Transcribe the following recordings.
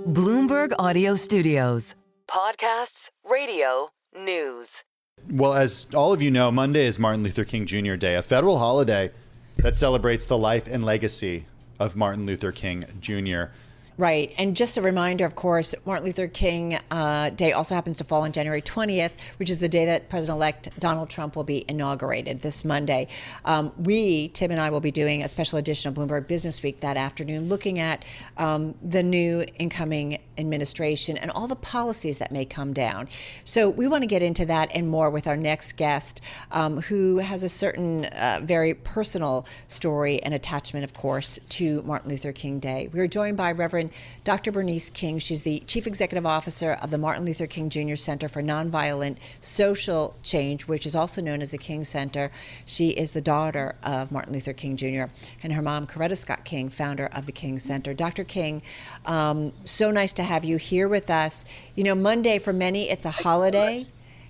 Bloomberg Audio Studios. Podcasts, radio, news. Well, as all of you know, Monday is Martin Luther King Jr. Day, a federal holiday that celebrates the life and legacy of Martin Luther King Jr. Right. And just a reminder, of course, Martin Luther King Day also happens to fall on January 20th, which is the day that President-elect Donald Trump will be inaugurated this Monday. Tim and I will be doing a special edition of Bloomberg Business Week that afternoon, looking at the new incoming administration and all the policies that may come down. So we want to get into that and more with our next guest, who has a certain very personal story and attachment, of course, to Martin Luther King Day. We are joined by Rev Dr. Bernice King. She's the Chief Executive Officer of the Martin Luther King Jr. Center for Nonviolent Social Change, which is also known as the King Center. She is the daughter of Martin Luther King Jr. and her mom, Coretta Scott King, founder of the King Center. Dr. King, so nice to have you here with us. You know, Monday for many, it's a holiday.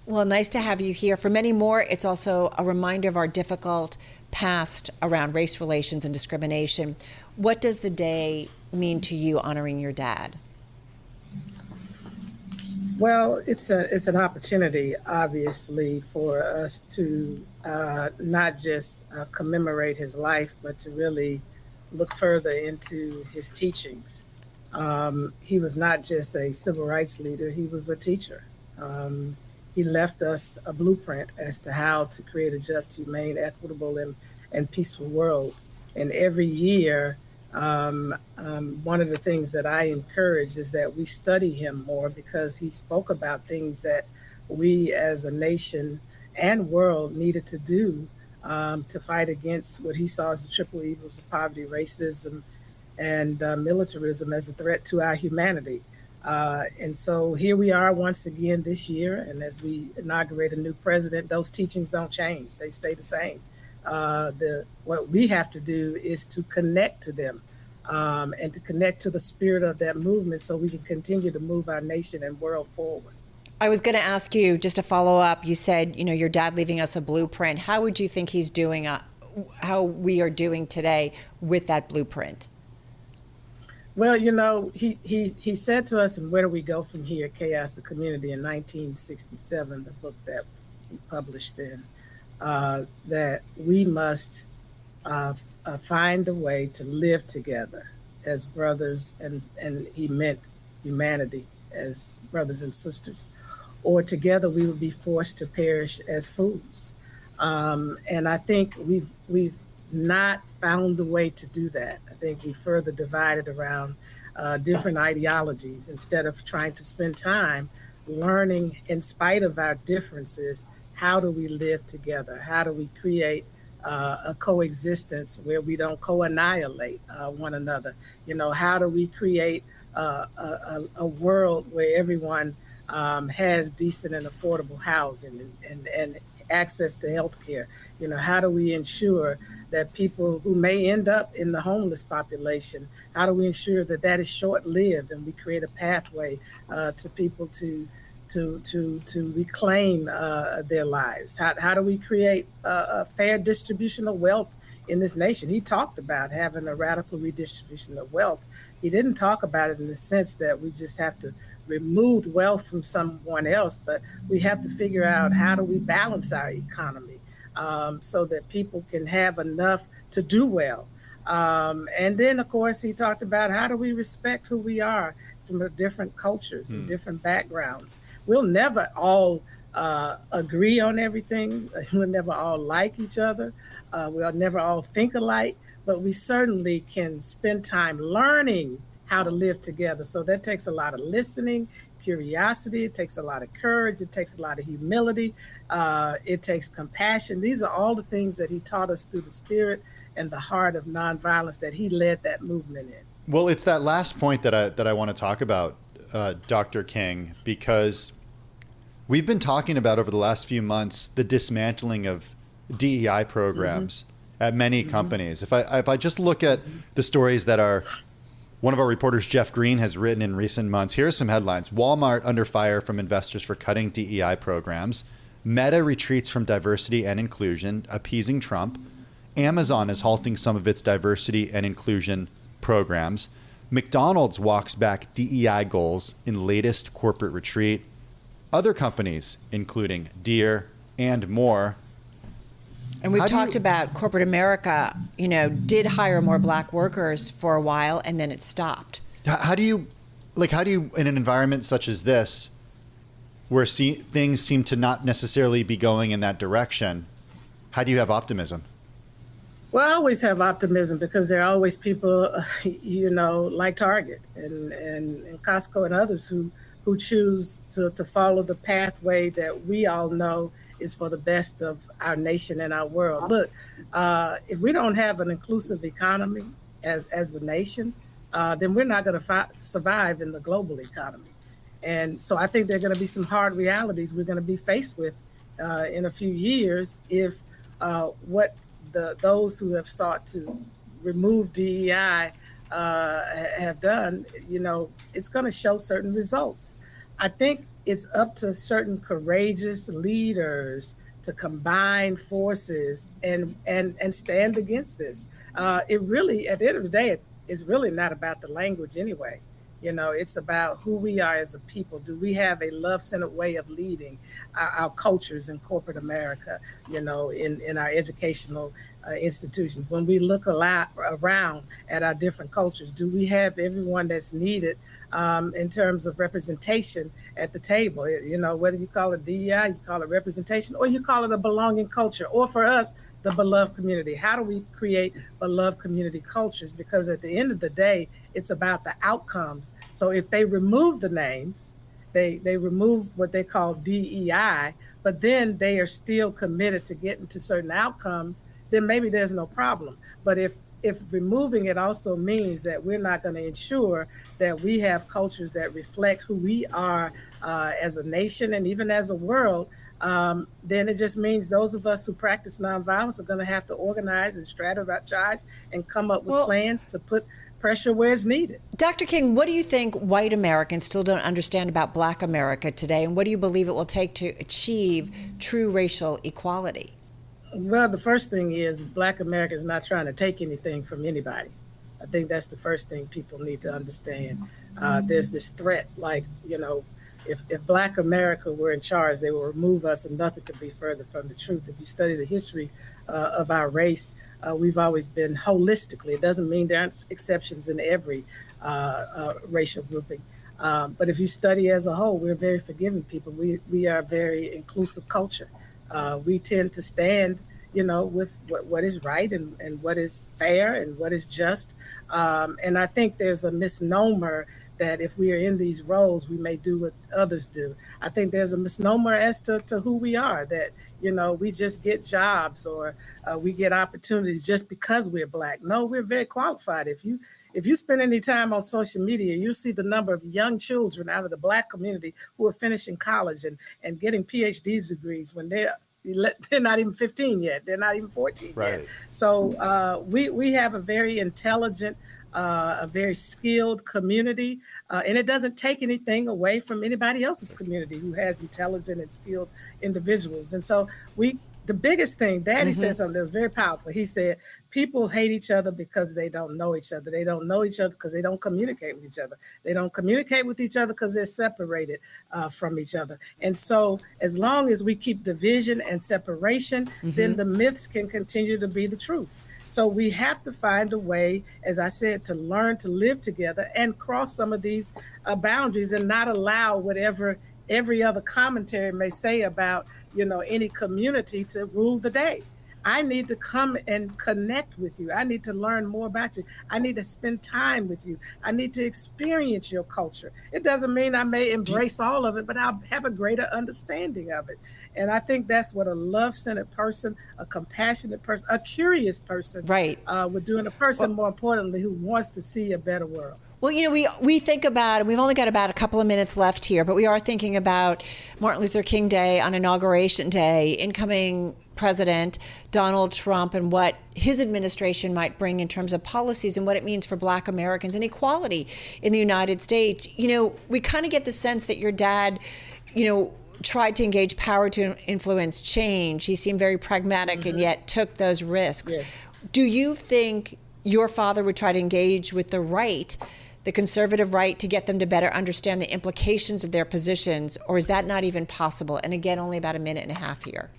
Well, nice to have you here. For many more, it's also a reminder of our difficult past around race relations and discrimination. What does the day mean to you, honoring your dad? Well, it's an opportunity, obviously, for us to not just commemorate his life, but to really look further into his teachings. He was not just a civil rights leader, he was a teacher. He left us a blueprint as to how to create a just, humane, equitable, and peaceful world. And every year, one of the things that I encourage is that we study him more, because he spoke about things that we as a nation and world needed to do to fight against what he saw as the triple evils of poverty, racism, and militarism as a threat to our humanity. And so here we are once again this year, and as we inaugurate a new president, those teachings don't change. They stay the same. What we have to do is to connect to them and to connect to the spirit of that movement so we can continue to move our nation and world forward. I was going to ask you, just to follow up, you said, you know, your dad leaving us a blueprint. How would you think he's doing, how we are doing today with that blueprint? Well, you know, he said to us in Where Do We Go From Here, Chaos of Community in 1967, the book that he published then, that we must find a way to live together as brothers, and he meant humanity as brothers and sisters, or together we would be forced to perish as fools. And I think we've not found the way to do that. I think we further divided around different ideologies instead of trying to spend time learning, in spite of our differences, how do we live together? How do we create a coexistence where we don't co-annihilate one another? You know, how do we create a world where everyone has decent and affordable housing and access to health care? You know, how do we ensure that people who may end up in the homeless population, how do we ensure that that is short-lived and we create a pathway to people to reclaim their lives? How do we create a fair distribution of wealth in this nation? He talked about having a radical redistribution of wealth. He didn't talk about it in the sense that we just have to remove wealth from someone else, but we have to figure out how do we balance our economy so that people can have enough to do well. And then, of course, he talked about how do we respect who we are from different cultures and different backgrounds. We'll never all agree on everything. We'll never all like each other. We'll never all think alike, but we certainly can spend time learning how to live together. So that takes a lot of listening, curiosity, it takes a lot of courage, it takes a lot of humility, it takes compassion. These are all the things that he taught us through the spirit and the heart of nonviolence that he led that movement in. Well, it's that last point that I want to talk about, Dr. King, because we've been talking about over the last few months the dismantling of DEI programs at many companies. If I just look at the stories that one of our reporters, Jeff Green, has written in recent months, here are some headlines. Walmart under fire from investors for cutting DEI programs. Meta retreats from diversity and inclusion, appeasing Trump. Amazon is halting some of its diversity and inclusion programs. McDonald's walks back DEI goals in latest corporate retreat. Other companies, including Deere and more. And we've talked about corporate America, did hire more black workers for a while, and then it stopped. How do you, in an environment such as this, where things seem to not necessarily be going in that direction, how do you have optimism? Well, I always have optimism because there are always people, like Target and Costco and others who choose to follow the pathway that we all know is for the best of our nation and our world. Look, if we don't have an inclusive economy as a nation, then we're not going to survive in the global economy. And so I think there are going to be some hard realities we're going to be faced with in a few years if those who have sought to remove DEI have done, it's going to show certain results. I think it's up to certain courageous leaders to combine forces and stand against this. It really, at the end of the day, it's really not about the language anyway. It's about who we are as a people. Do we have a love-centered way of leading our cultures in corporate America, in our educational institutions? When we look around at our different cultures, do we have everyone that's needed in terms of representation at the table? Whether you call it DEI, you call it representation, or you call it a belonging culture, or for us, the beloved community. How do we create beloved community cultures? Because at the end of the day, it's about the outcomes. So if they remove the names, they remove what they call DEI, but then they are still committed to getting to certain outcomes, then maybe there's no problem. But if removing it also means that we're not going to ensure that we have cultures that reflect who we are as a nation and even as a world, then it just means those of us who practice nonviolence are going to have to organize and strategize and come up with plans to put pressure where it's needed. Dr. King, what do you think white Americans still don't understand about Black America today, and what do you believe it will take to achieve true racial equality? Well, the first thing is Black America is not trying to take anything from anybody. I think that's the first thing people need to understand. There's this threat, if Black America were in charge, they will remove us and nothing could be further from the truth. If you study the history of our race, we've always been holistically. It doesn't mean there aren't exceptions in every racial grouping. But if you study as a whole, we're very forgiving people. We are a very inclusive culture. We tend to stand, with what is right and what is fair and what is just. And I think there's a misnomer that if we are in these roles, we may do what others do. I think there's a misnomer as to who we are, that, we just get jobs or we get opportunities just because we're Black. No, we're very qualified. If you spend any time on social media, you'll see the number of young children out of the Black community who are finishing college and getting PhD degrees when they're not even 15 yet. They're not even 14 yet. So we have a very intelligent, a very skilled community, and it doesn't take anything away from anybody else's community who has intelligent and skilled individuals. And so the biggest thing, Daddy said something that was very powerful. He said, people hate each other because they don't know each other. They don't know each other because they don't communicate with each other. They don't communicate with each other because they're separated from each other. And so as long as we keep division and separation, then the myths can continue to be the truth. So we have to find a way, as I said, to learn to live together and cross some of these boundaries and not allow whatever every other commentary may say about, any community to rule the day. I need to come and connect with you. I need to learn more about you. I need to spend time with you. I need to experience your culture. It doesn't mean I may embrace all of it, but I'll have a greater understanding of it. And I think that's what a love-centered person, a compassionate person, a curious person would do, and a person, more importantly, who wants to see a better world. Well, we think about, and we've only got about a couple of minutes left here, but we are thinking about Martin Luther King Day on Inauguration Day, incoming President Donald Trump, and what his administration might bring in terms of policies and what it means for Black Americans and equality in the United States. We kind of get the sense that your dad, tried to engage power to influence change. He seemed very pragmatic and yet took those risks. Yes. Do you think your father would try to engage with the right the conservative right to get them to better understand the implications of their positions, or is that not even possible? And again, only about a minute and a half here.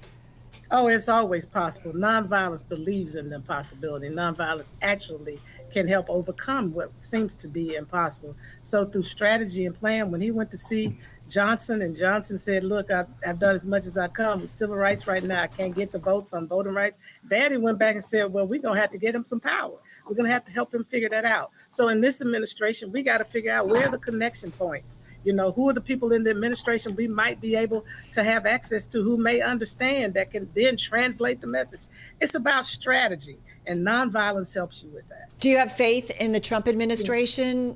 Oh, it's always possible. Nonviolence believes in the possibility. Nonviolence actually can help overcome what seems to be impossible. So through strategy and plan, when he went to see Johnson, and Johnson said, look, I've done as much as I can with civil rights right now. I can't get the votes on voting rights. Daddy went back and said, well, we're going to have to get him some power. We're going to have to help him figure that out. So in this administration, we got to figure out where are the connection points. You know, who are the people in the administration we might be able to have access to who may understand that can then translate the message. It's about strategy, and nonviolence helps you with that. Do you have faith in the Trump administration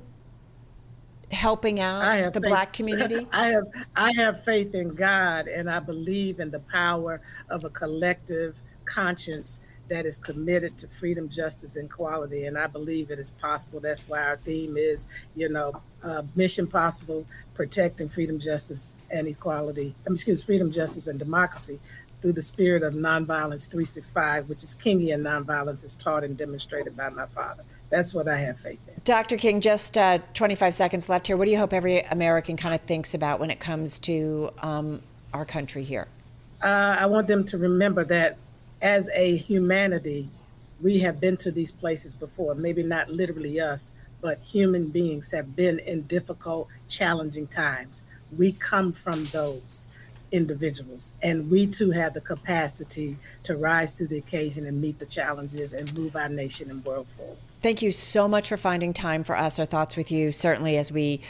helping out the Black community? I have faith in God, and I believe in the power of a collective conscience that is committed to freedom, justice, and equality. And I believe it is possible. That's why our theme is, Mission Possible, protecting freedom, justice, and equality. Freedom, justice, and democracy through the spirit of Nonviolence 365, which is Kingian nonviolence, is taught and demonstrated by my father. That's what I have faith in. Dr. King, just 25 seconds left here. What do you hope every American kind of thinks about when it comes to our country here? I want them to remember that as a humanity, we have been to these places before. Maybe not literally us, but human beings have been in difficult, challenging times. We come from those individuals, and we too have the capacity to rise to the occasion and meet the challenges and move our nation and world forward. Thank you so much for finding time for us. Our thoughts with you, certainly as we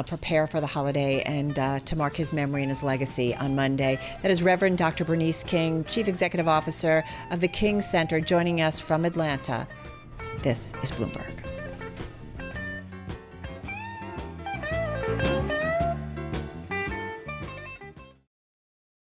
prepare for the holiday and to mark his memory and his legacy on Monday. That is Reverend Dr. Bernice King, Chief Executive Officer of the King Center, joining us from Atlanta. This is Bloomberg.